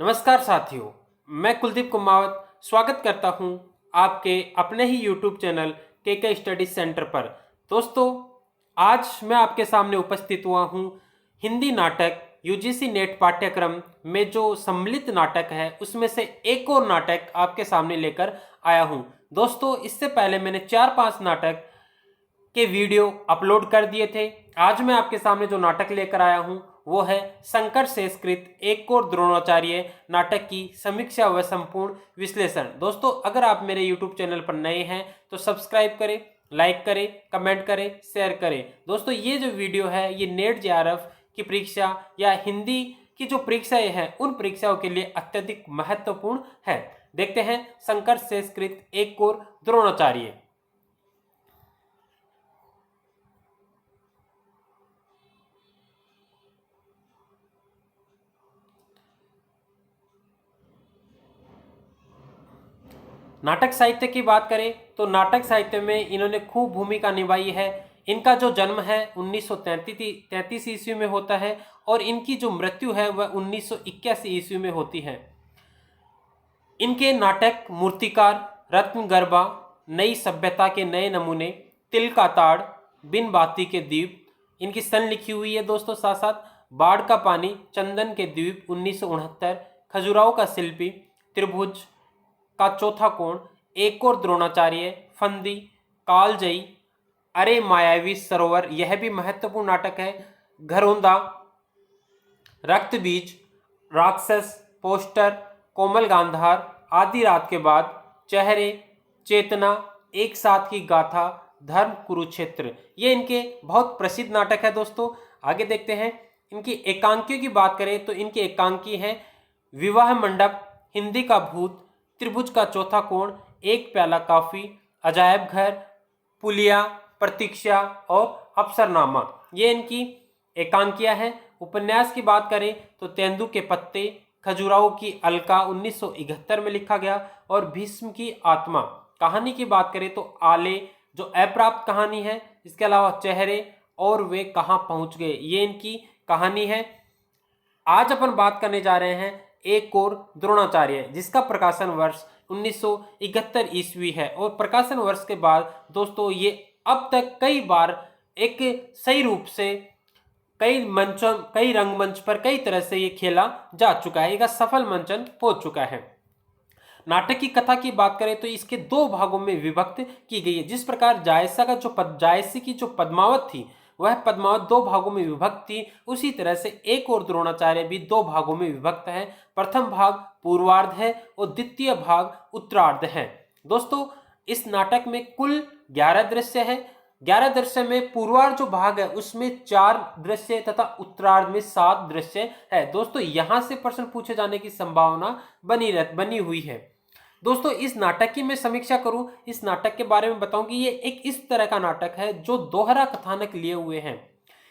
नमस्कार साथियों, मैं कुलदीप कुमावत स्वागत करता हूं आपके अपने ही YouTube चैनल के स्टडी सेंटर पर। दोस्तों, आज मैं आपके सामने उपस्थित हुआ हूं हिंदी नाटक यूजीसी नेट पाठ्यक्रम में जो सम्मिलित नाटक है उसमें से एक और नाटक आपके सामने लेकर आया हूं। दोस्तों, इससे पहले मैंने 4-5 नाटक के वीडियो अपलोड कर दिए थे। आज मैं आपके सामने जो नाटक लेकर आया हूं वो है शंकर शेषकृत एक और द्रोणाचार्य नाटक की समीक्षा व संपूर्ण विश्लेषण। दोस्तों, अगर आप मेरे YouTube चैनल पर नए हैं तो सब्सक्राइब करें, लाइक करें, कमेंट करें, शेयर करें। दोस्तों, ये जो वीडियो है ये नेट जेआरएफ की परीक्षा या हिंदी की जो परीक्षाएं हैं उन परीक्षाओं के लिए अत्यधिक महत्वपूर्ण है। देखते हैं शंकर शेषकृत एक और द्रोणाचार्य। नाटक साहित्य की बात करें तो नाटक साहित्य में इन्होंने खूब भूमिका निभाई है। इनका जो जन्म है 1933 ईस्वी में होता है और इनकी जो मृत्यु है वह 1981 ईस्वी में होती है। इनके नाटक मूर्तिकार, रत्नगर्भा, नई सभ्यता के नए नमूने, तिल का ताड़, बिन बाती के द्वीप इनकी सन लिखी हुई है। दोस्तों, साथ साथ बाढ़ का पानी, चंदन के द्वीप 1969, खजुराहो का शिल्पी, त्रिभुज का चौथा कोण, एक और द्रोणाचार्य, फंदी, कालजयी, अरे मायावी सरोवर यह भी महत्वपूर्ण नाटक है, घरौंदा, रक्त बीज, राक्षस, पोस्टर, कोमल गांधार, आधी रात के बाद, चेहरे, चेतना, एक साथ की गाथा, धर्म, कुरुक्षेत्र ये इनके बहुत प्रसिद्ध नाटक है। दोस्तों, आगे देखते हैं। इनकी एकांकियों की बात करें तो इनके एकांकी हैं विवाह मंडप, हिंदी का भूत, त्रिभुज का चौथा कोण, एक प्याला कॉफी, अजायब घर, पुलिया, प्रतीक्षा और अफसरनामा ये इनकी एकांकियां हैं। उपन्यास की बात करें तो तेंदु के पत्ते, खजुराहो की अलका 1971 में लिखा गया और भीष्म की आत्मा। कहानी की बात करें तो आले जो अप्राप्त कहानी है, इसके अलावा चेहरे और वे कहाँ पहुंच गए ये इनकी कहानी है। आज अपन बात करने जा रहे हैं एक और द्रोणाचार्य जिसका प्रकाशन वर्ष 1971 ईस्वी है और प्रकाशन वर्ष के बाद दोस्तों ये अब तक कई बार एक सही रूप से कई रंगमंच पर कई तरह से ये खेला जा चुका है, एक सफल मंचन हो चुका है। नाटक की कथा की बात करें तो इसके दो भागों में विभक्त की गई है। जिस प्रकार जायसी की जो पद्मावत थी वह पद्मावत दो भागों में विभक्त थी, उसी तरह से एक और द्रोणाचार्य भी दो भागों में विभक्त है। प्रथम भाग पूर्वार्ध है और द्वितीय भाग उत्तरार्ध है। दोस्तों, इस नाटक में कुल 11 दृश्य है। 11 दृश्य में पूर्वार्ध जो भाग है उसमें 4 दृश्य तथा उत्तरार्ध में 7 दृश्य है। दोस्तों, यहां से प्रश्न पूछे जाने की संभावना बनी हुई है। दोस्तों, इस नाटक की मैं समीक्षा करूं, इस नाटक के बारे में बताऊं कि ये एक इस तरह का नाटक है जो दोहरा कथानक लिए हुए हैं।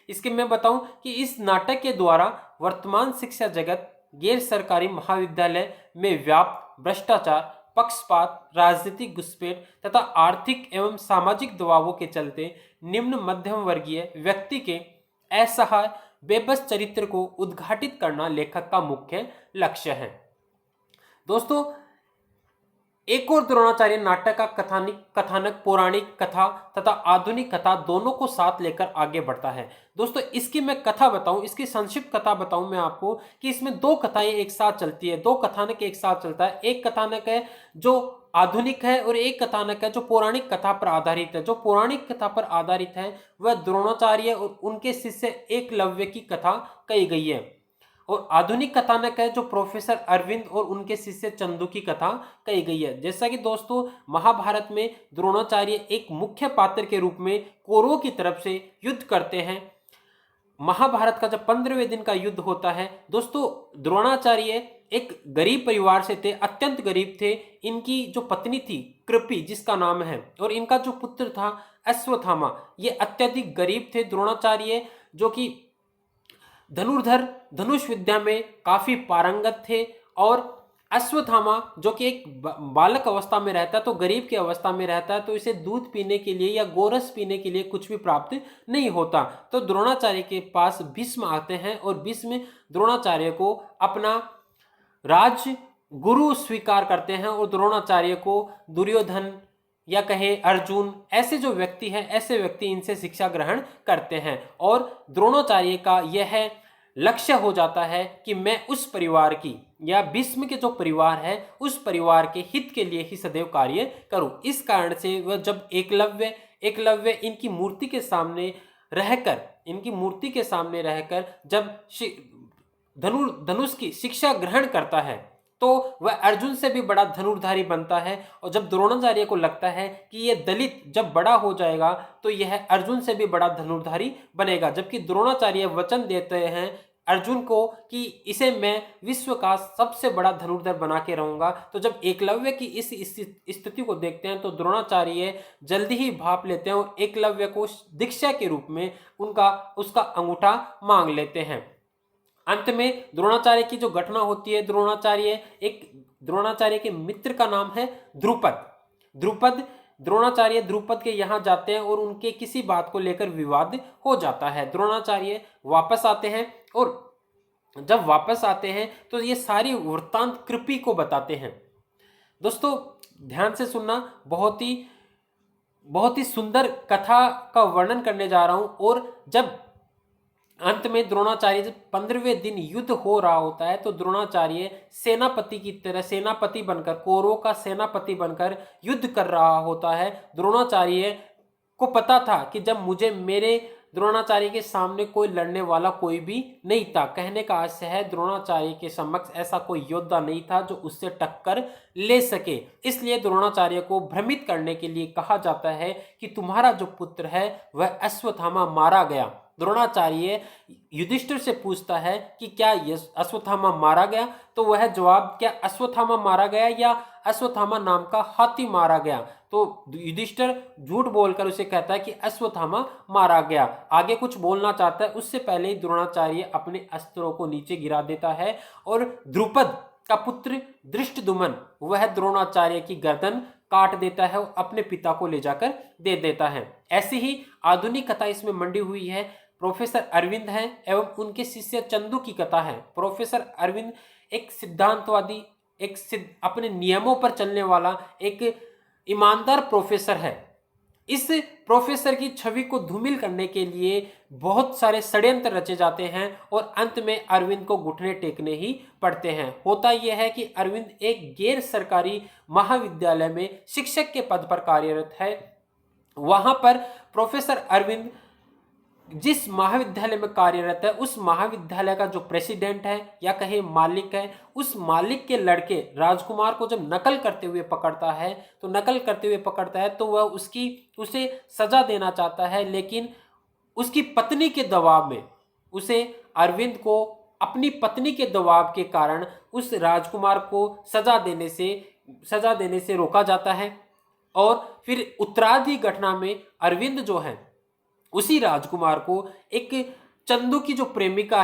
इसके मैं बताऊं कि इस नाटक के द्वारा वर्तमान शिक्षा जगत, गैर सरकारी महाविद्यालय में व्याप्त भ्रष्टाचार, पक्षपात, राजनीतिक घुसपैठ तथा आर्थिक एवं सामाजिक दबावों के चलते निम्न मध्यम वर्गीय व्यक्ति के असहाय बेबस चरित्र को उद्घाटित करना लेखक का मुख्य लक्ष्य है। दोस्तों, एक और द्रोणाचार्य नाटक का कथानक पौराणिक कथा तथा आधुनिक कथा दोनों को साथ लेकर आगे बढ़ता है। दोस्तों, इसकी मैं कथा बताऊं, इसकी संक्षिप्त कथा बताऊं मैं आपको कि इसमें दो कथाएं एक साथ चलती है, दो कथानक एक साथ चलता है। एक कथानक है जो आधुनिक है और एक कथानक है जो पौराणिक कथा पर आधारित है। जो पौराणिक कथा पर आधारित है वह द्रोणाचार्य और उनके शिष्य एकलव्य की कथा कही गई है और आधुनिक कथानक है जो प्रोफेसर अरविंद और उनके शिष्य चंदू की कथा कही गई है। जैसा कि दोस्तों, महाभारत में द्रोणाचार्य एक मुख्य पात्र के रूप में कौरवों की तरफ से युद्ध करते हैं। महाभारत का जब 15वें दिन का युद्ध होता है दोस्तों, द्रोणाचार्य एक गरीब परिवार से थे, अत्यंत गरीब थे। इनकी जो पत्नी थी कृपि जिसका नाम है और इनका जो पुत्र था अश्वत्थामा, ये अत्यधिक गरीब थे। द्रोणाचार्य जो कि धनुष विद्या में काफी पारंगत थे और अश्वत्थामा जो कि एक बालक अवस्था में रहता है, तो गरीब की अवस्था में रहता है, तो इसे दूध पीने के लिए या गोरस पीने के लिए कुछ भी प्राप्त नहीं होता। तो द्रोणाचार्य के पास भीष्म आते हैं और भीष्म द्रोणाचार्य को अपना राज गुरु स्वीकार करते हैं और द्रोणाचार्य को दुर्योधन या कहे अर्जुन, ऐसे जो व्यक्ति हैं, ऐसे व्यक्ति इनसे शिक्षा ग्रहण करते हैं। और द्रोणाचार्य का यह लक्ष्य हो जाता है कि मैं उस परिवार की या भीष्म के जो परिवार है उस परिवार के हित के लिए ही सदैव कार्य करूं। इस कारण से वह जब एकलव्य इनकी मूर्ति के सामने रहकर जब धनुष की शिक्षा ग्रहण करता है तो वह अर्जुन से भी बड़ा धनुर्धारी बनता है। और जब द्रोणाचार्य को लगता है कि यह दलित जब बड़ा हो जाएगा तो यह अर्जुन से भी बड़ा धनुर्धारी बनेगा, जबकि द्रोणाचार्य वचन देते हैं अर्जुन को कि इसे मैं विश्व का सबसे बड़ा धनुर्धर बना के रहूंगा। तो जब एकलव्य की इस स्थिति को देखते हैं तो द्रोणाचार्य जल्दी ही भाप लेते हैं और एकलव्य को दीक्षा के रूप में उसका अंगूठा मांग लेते हैं। अंत में द्रोणाचार्य की जो घटना होती है, द्रोणाचार्य के मित्र का नाम है द्रुपद। द्रोणाचार्य द्रुपद के यहाँ जाते हैं और उनके किसी बात को लेकर विवाद हो जाता है। द्रोणाचार्य वापस आते हैं और जब वापस आते हैं तो ये सारी वृत्तांत कृपि को बताते हैं। दोस्तों ध्यान से सुनना, बहुत ही सुंदर कथा का वर्णन करने जा रहा हूं। और जब अंत में द्रोणाचार्य जब 15वें दिन युद्ध हो रहा होता है तो द्रोणाचार्य सेनापति की तरह सेनापति बनकर, कौरवों का सेनापति बनकर युद्ध कर रहा होता है। द्रोणाचार्य को पता था कि जब मेरे द्रोणाचार्य के सामने कोई लड़ने वाला कोई भी नहीं था। कहने का आशय है द्रोणाचार्य के समक्ष ऐसा कोई योद्धा नहीं था जो उससे टक्कर ले सके। इसलिए द्रोणाचार्य को भ्रमित करने के लिए कहा जाता है कि तुम्हारा जो पुत्र है वह अश्वत्थामा मारा गया। द्रोणाचार्य युधिष्ठिर से पूछता है कि क्या अश्वत्थामा मारा गया, तो वह जवाब, क्या अश्वत्थामा मारा गया या अश्वत्थामा नाम का हाथी मारा गया। तो युधिष्ठिर झूठ बोलकर उसे कहता है कि अश्वत्थामा मारा गया। आगे कुछ बोलना चाहता है, उससे पहले ही द्रोणाचार्य अपने अस्त्रों को नीचे गिरा देता है और द्रुपद का पुत्र धृष्टद्युम्न वह द्रोणाचार्य की गर्दन काट देता है और अपने पिता को ले जाकर दे देता है। ऐसी ही आधुनिक कथा इसमें मंडी हुई है। प्रोफेसर अरविंद हैं एवं उनके शिष्य चंदू की कथा है। प्रोफेसर अरविंद एक सिद्धांतवादी, अपने नियमों पर चलने वाला एक ईमानदार प्रोफेसर है। इस प्रोफेसर की छवि को धूमिल करने के लिए बहुत सारे षड्यंत्र रचे जाते हैं और अंत में अरविंद को घुटने टेकने ही पड़ते हैं। होता यह है कि अरविंद एक गैर सरकारी महाविद्यालय में शिक्षक के पद पर कार्यरत है। वहां पर प्रोफेसर अरविंद जिस महाविद्यालय में कार्यरत है उस महाविद्यालय का जो प्रेसिडेंट है या कहे मालिक है, उस मालिक के लड़के राजकुमार को जब नकल करते हुए पकड़ता है तो वह उसे सजा देना चाहता है, लेकिन उसकी पत्नी के दबाव में उसे अरविंद को अपनी पत्नी के दबाव के कारण उस राजकुमार को सजा देने से रोका जाता है। और फिर उत्तरार्धी घटना में अरविंद जो है उसी राजकुमार को एक चंदू की जो प्रेमिका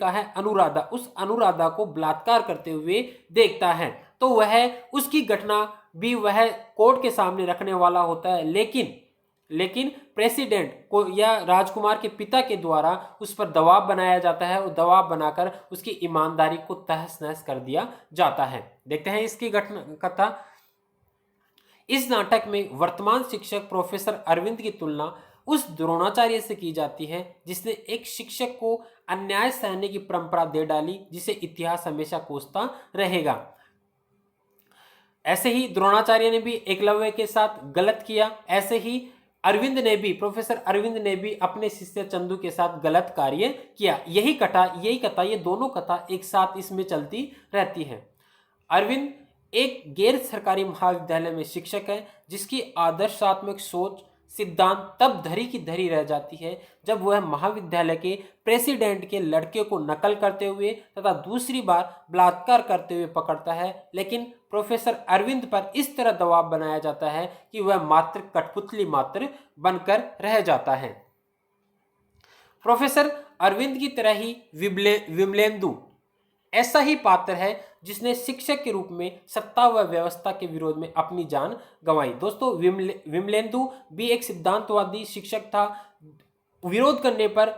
है अनुराधा, उस अनुराधा को बलात्कार करते हुए देखता है। तो वह उसकी घटना भी वह कोर्ट के सामने रखने वाला होता है, लेकिन प्रेसिडेंट को या राजकुमार के पिता के द्वारा उस पर दबाव बनाया जाता है और दबाव बनाकर उसकी ईमानदारी को तहस नहस कर दिया जाता है। देखते हैं इसकी कथा। इस नाटक में वर्तमान शिक्षक प्रोफेसर अरविंद की तुलना उस द्रोणाचार्य से की जाती है जिसने एक शिक्षक को अन्याय सहने की परंपरा दे डाली, जिसे इतिहास हमेशा कोसता रहेगा। ऐसे ही द्रोणाचार्य ने भी एकलव्य के साथ गलत किया, ऐसे ही प्रोफेसर अरविंद ने भी अपने शिष्य चंदू के साथ गलत कार्य किया। यही कथा ये दोनों कथा एक साथ इसमें चलती रहती है। अरविंद एक गैर सरकारी महाविद्यालय में शिक्षक है जिसकी आदर्शात्मक सोच सिद्धांत तब धरी की धरी रह जाती है जब वह महाविद्यालय के प्रेसिडेंट के लड़के को नकल करते हुए तथा दूसरी बार बलात्कार करते हुए पकड़ता है। लेकिन प्रोफेसर अरविंद पर इस तरह दबाव बनाया जाता है कि वह मात्र कठपुतली मात्र बनकर रह जाता है। प्रोफेसर अरविंद की तरह ही विमलेंदु ऐसा ही पात्र है जिसने शिक्षक के रूप में सत्ता व व्यवस्था के विरोध में अपनी जान गंवाई। दोस्तों विमलेंदु भी एक सिद्धांतवादी शिक्षक था। विरोध करने पर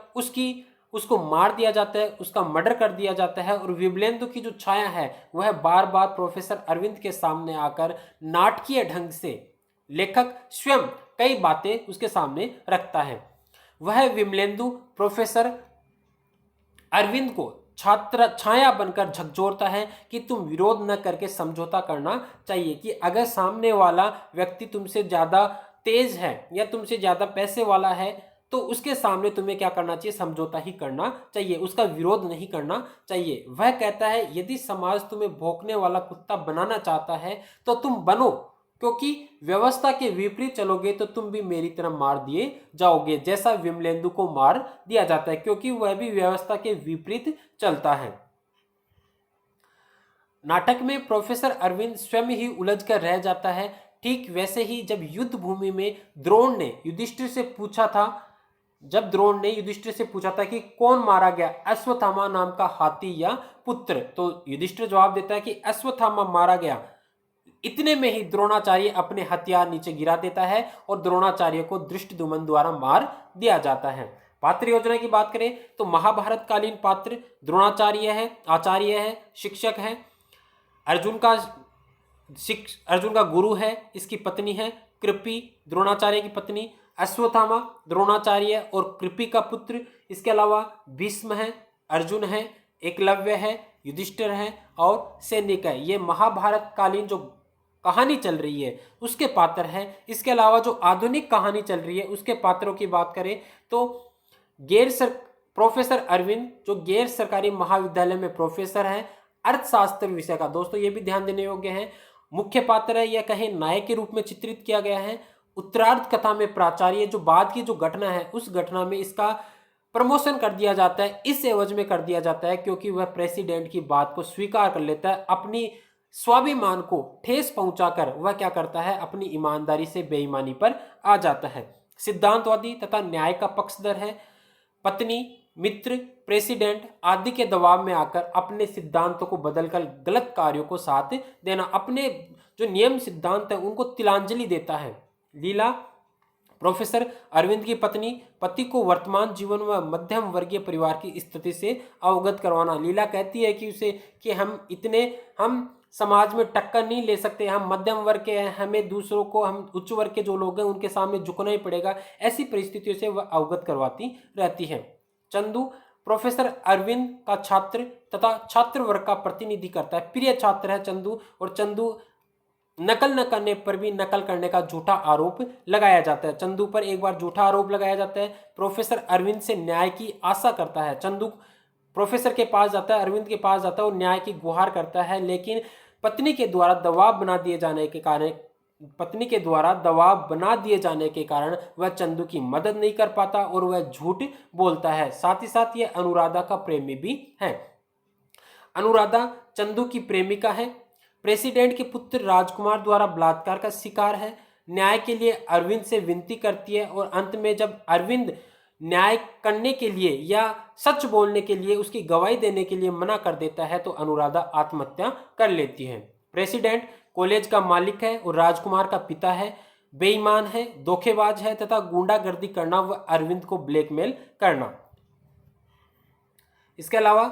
उसको मार दिया जाता है, उसका मर्डर कर दिया जाता है। और विमलेंदु की जो छाया है वह बार बार प्रोफेसर अरविंद के सामने आकर नाटकीय ढंग से लेखक स्वयं कई बातें उसके सामने रखता है। वह विमलेंदु प्रोफेसर अरविंद को छात्र छाया बनकर झकझोरता है कि तुम विरोध न करके समझौता करना चाहिए, कि अगर सामने वाला व्यक्ति तुमसे ज्यादा तेज है या तुमसे ज्यादा पैसे वाला है तो उसके सामने तुम्हें क्या करना चाहिए, समझौता ही करना चाहिए, उसका विरोध नहीं करना चाहिए। वह कहता है यदि समाज तुम्हें भौंकने वाला कुत्ता बनाना चाहता है तो तुम बनो, क्योंकि व्यवस्था के विपरीत चलोगे तो तुम भी मेरी तरह मार दिए जाओगे, जैसा विमलेंदु को मार दिया जाता है, क्योंकि वह भी व्यवस्था के विपरीत चलता है। नाटक में प्रोफेसर अरविंद स्वयं ही उलझ कर रह जाता है। ठीक वैसे ही जब युद्ध भूमि में द्रोण ने युधिष्ठिर से पूछा था कि कौन मारा गया, अश्वत्थामा नाम का हाथी या पुत्र, तो युधिष्ठिर जवाब देता है कि अश्वत्थामा मारा गया। इतने में ही द्रोणाचार्य अपने हथियार नीचे गिरा देता है और द्रोणाचार्य को धृष्टद्युम्न द्वारा मार दिया जाता है। पात्र योजना की बात करें तो महाभारत कालीन पात्र द्रोणाचार्य है, आचार्य है, शिक्षक है, अर्जुन का गुरु है, इसकी पत्नी है कृपि, द्रोणाचार्य की पत्नी, अश्वत्थामा द्रोणाचार्य और कृपि का पुत्र, इसके अलावा भीष्म है, अर्जुन है, एकलव्य है, युधिष्ठिर है और सैनिक है। ये महाभारत कालीन जो कहानी चल रही है उसके पात्र हैं। इसके अलावा जो आधुनिक कहानी चल रही है उसके पात्रों की बात करें तो प्रोफेसर अरविंद जो गैर सरकारी महाविद्यालय में प्रोफेसर है, अर्थशास्त्र विषय का, दोस्तों ये भी ध्यान देने योग्य है, मुख्य पात्र है या कहें नायक के रूप में चित्रित किया गया है। उत्तरार्ध कथा में प्राचार्य, जो बाद की जो घटना है उस घटना में इसका प्रमोशन कर दिया जाता है, इस एवज में कर दिया जाता है क्योंकि वह प्रेसिडेंट की बात को स्वीकार कर लेता है। अपनी स्वाभिमान को ठेस पहुंचाकर वह क्या करता है, अपनी ईमानदारी से बेईमानी पर आ जाता है। सिद्धांतवादी तथा न्याय का पक्षधर है। पत्नी, मित्र, प्रेसिडेंट आदि के दबाव में आकर अपने सिद्धांतों को बदलकर गलत कार्यों को साथ देना, अपने जो नियम सिद्धांत है उनको तिलांजलि देता है। लीला, प्रोफेसर अरविंद की पत्नी, पति को वर्तमान जीवन व मध्यम वर्गीय परिवार की स्थिति से अवगत करवाना। लीला कहती है कि उसे कि हम समाज में टक्कर नहीं ले सकते, हम मध्यम वर्ग के हैं, हमें दूसरों को, हम उच्च वर्ग के जो लोग हैं उनके सामने झुकना ही पड़ेगा। ऐसी परिस्थितियों से वह अवगत करवाती रहती है। चंदू, प्रोफेसर अरविंद का छात्र तथा छात्र वर्ग का प्रतिनिधि करता है, प्रिय छात्र है चंदू, और चंदू नकल न करने पर भी नकल करने का झूठा आरोप लगाया जाता है। चंदू पर एक बार झूठा आरोप लगाया जाता है। प्रोफेसर अरविंद से न्याय की आशा करता है। चंदू प्रोफेसर के पास जाता है, अरविंद के पास जाता है और न्याय की गुहार करता है, लेकिन पत्नी के द्वारा दबाव बना दिए जाने के कारण वह चंदू की मदद नहीं कर पाता और वह झूठ बोलता है। साथ ही साथ यह अनुराधा का प्रेमी भी है। अनुराधा चंदू की प्रेमिका है। प्रेसिडेंट के पुत्र राजकुमार द्वारा बलात्कार का शिकार है। न्याय के लिए अरविंद से विनती करती है और अंत में जब अरविंद न्याय करने के लिए या सच बोलने के लिए, उसकी गवाही देने के लिए मना कर देता है तो अनुराधा आत्महत्या कर लेती है। प्रेसिडेंट कॉलेज का मालिक है और राजकुमार का पिता है, बेईमान है, धोखेबाज है तथा गुंडागर्दी करना व अरविंद को ब्लैकमेल करना। इसके अलावा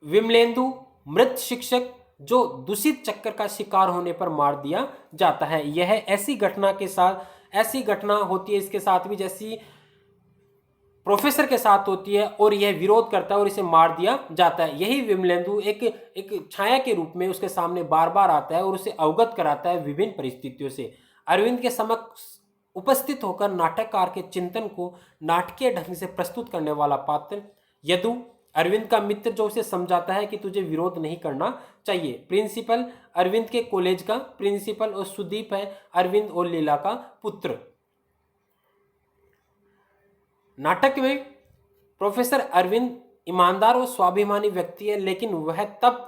विमलेंदु मृत शिक्षक जो दूषित चक्कर का शिकार होने पर मार दिया जाता है। यह ऐसी घटना होती है इसके साथ भी जैसी प्रोफेसर के साथ होती है और यह विरोध करता है और इसे मार दिया जाता है। यही विमलेंदु एक छाया के रूप में उसके सामने बार बार आता है और उसे अवगत कराता है विभिन्न परिस्थितियों से। अरविंद के समक्ष उपस्थित होकर नाटककार के चिंतन को नाटकीय ढंग से प्रस्तुत करने वाला पात्र यदु, अरविंद का मित्र जो उसे समझाता है कि तुझे विरोध नहीं करना चाहिए। प्रिंसिपल, अरविंद के कॉलेज का प्रिंसिपल, और सुदीप है अरविंद और लीला का पुत्र। नाटक में प्रोफेसर अरविंद ईमानदार और स्वाभिमानी व्यक्ति है, लेकिन वह तब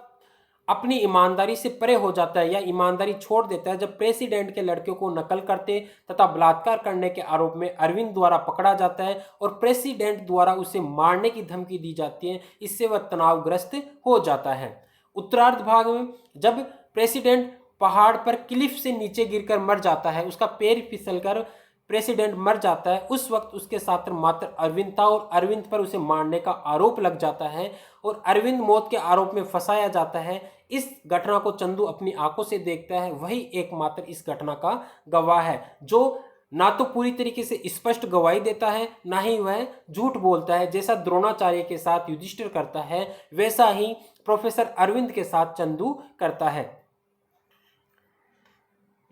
अपनी ईमानदारी से परे हो जाता है या ईमानदारी छोड़ देता है जब प्रेसिडेंट के लड़कियों को नकल करते तथा बलात्कार करने के आरोप में अरविंद द्वारा पकड़ा जाता है और प्रेसिडेंट द्वारा उसे मारने की धमकी दी जाती है। इससे वह तनावग्रस्त हो जाता है। उत्तरार्ध भाग में जब प्रेसिडेंट पहाड़ पर क्लिफ से नीचे गिरकर मर जाता है, उसका पैर फिसलकर प्रेसिडेंट मर जाता है उस वक्त उसके साथ मात्र अरविंद था और अरविंद पर उसे मारने का आरोप लग जाता है और अरविंद मौत के आरोप में फंसाया जाता है। इस घटना को चंदू अपनी आंखों से देखता है, वही एकमात्र इस घटना का गवाह है जो ना तो पूरी तरीके से स्पष्ट गवाही देता है ना ही वह झूठ बोलता है। जैसा द्रोणाचार्य के साथ युधिष्ठिर करता है वैसा ही प्रोफेसर अरविंद के साथ चंदू करता है।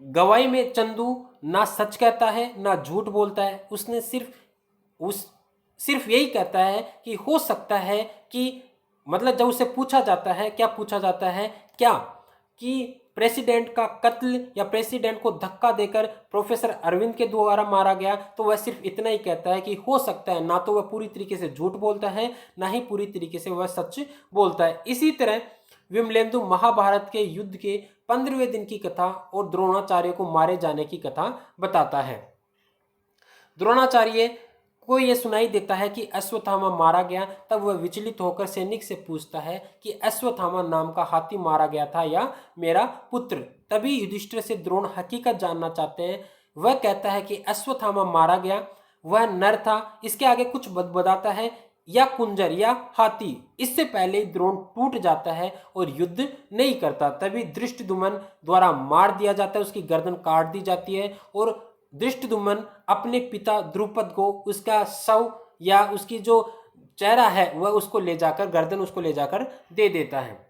गवाही में चंदू ना सच कहता है ना झूठ बोलता है, उसने सिर्फ यही कहता है कि हो सकता है कि मतलब जब उसे पूछा जाता है, क्या पूछा जाता है, क्या कि प्रेसिडेंट का कत्ल या प्रेसिडेंट को धक्का देकर प्रोफेसर अरविंद के द्वारा मारा गया, तो वह सिर्फ इतना ही कहता है कि हो सकता है। ना तो वह पूरी तरीके से झूठ बोलता है ना ही पूरी तरीके से वह सच बोलता है। इसी तरह विमलेंदु महाभारत के युद्ध के 15वें दिन की कथा और द्रोणाचार्य को मारे जाने की कथा बताता है। द्रोणाचार्य को यह सुनाई देता है कि अश्वत्थामा मारा गया, तब वह विचलित होकर सैनिक से पूछता है कि अश्वत्थामा नाम का हाथी मारा गया था या मेरा पुत्र। तभी युधिष्ठिर से द्रोण हकीकत जानना चाहते हैं। वह कहता है कि अश्वत्थामा मारा गया, वह नर था, इसके आगे कुछ बताता है या कुंजर या हाथी। इससे पहले द्रोण टूट जाता है और युद्ध नहीं करता। तभी धृष्टद्युम्न द्वारा मार दिया जाता है, उसकी गर्दन काट दी जाती है और धृष्टद्युम्न अपने पिता द्रुपद को उसका शव या उसकी जो चेहरा है वह उसको ले जाकर गर्दन उसको ले जाकर दे देता है।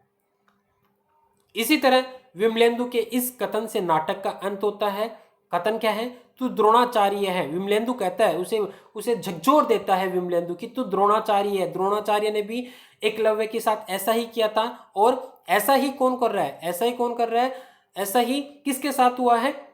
इसी तरह विमलेंदु के इस कथन से नाटक का अंत होता है। कथन क्या है? तू द्रोणाचार्य है। विमलेंदु कहता है, उसे झकझोर देता है विमलेंदु कि तू द्रोणाचार्य है। द्रोणाचार्य ने भी एकलव्य के साथ ऐसा ही किया था और ऐसा ही कौन कर रहा है? ऐसा ही किसके साथ हुआ है?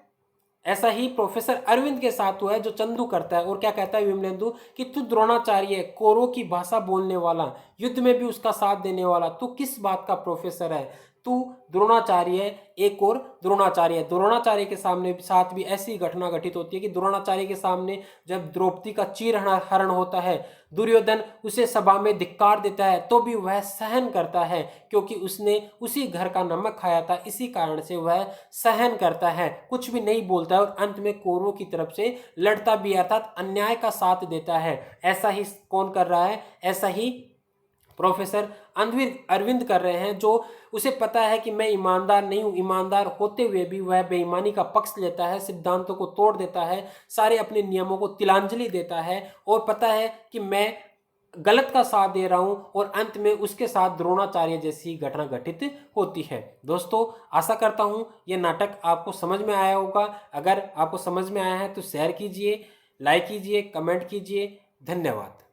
ऐसा ही प्रोफेसर अरविंद के साथ हुआ है जो चंदू करता है। और क्या कहता है विमलेंदु कि तू द्रोणाचार्य है, कौरवों की भाषा बोलने वाला, युद्ध में भी उसका साथ देने वाला, तू किस बात का प्रोफेसर है? तू द्रोणाचार्य है, एक और द्रोणाचार्य है। द्रोणाचार्य के साथ भी ऐसी घटना घटित होती है कि द्रोणाचार्य के सामने जब द्रौपदी का चीरहरण होता है, दुर्योधन उसे सभा में धिक्कार देता है तो भी वह सहन करता है, क्योंकि उसने उसी घर का नमक खाया था। इसी कारण से वह सहन करता है, कुछ भी नहीं बोलता है और अंत में कौरवों की तरफ से लड़ता भी, अर्थात अन्याय का साथ देता है। ऐसा ही कौन कर रहा है? ऐसा ही प्रोफेसर अरविंद कर रहे हैं, जो उसे पता है कि मैं ईमानदार नहीं हूं। ईमानदार होते हुए भी वह बेईमानी का पक्ष लेता है, सिद्धांतों को तोड़ देता है, सारे अपने नियमों को तिलांजलि देता है और पता है कि मैं गलत का साथ दे रहा हूं और अंत में उसके साथ द्रोणाचार्य जैसी घटना घटित होती है। दोस्तों, आशा करता हूं यह नाटक आपको समझ में आया होगा। अगर आपको समझ में आया है तो शेयर कीजिए, लाइक कीजिए, कमेंट कीजिए। धन्यवाद।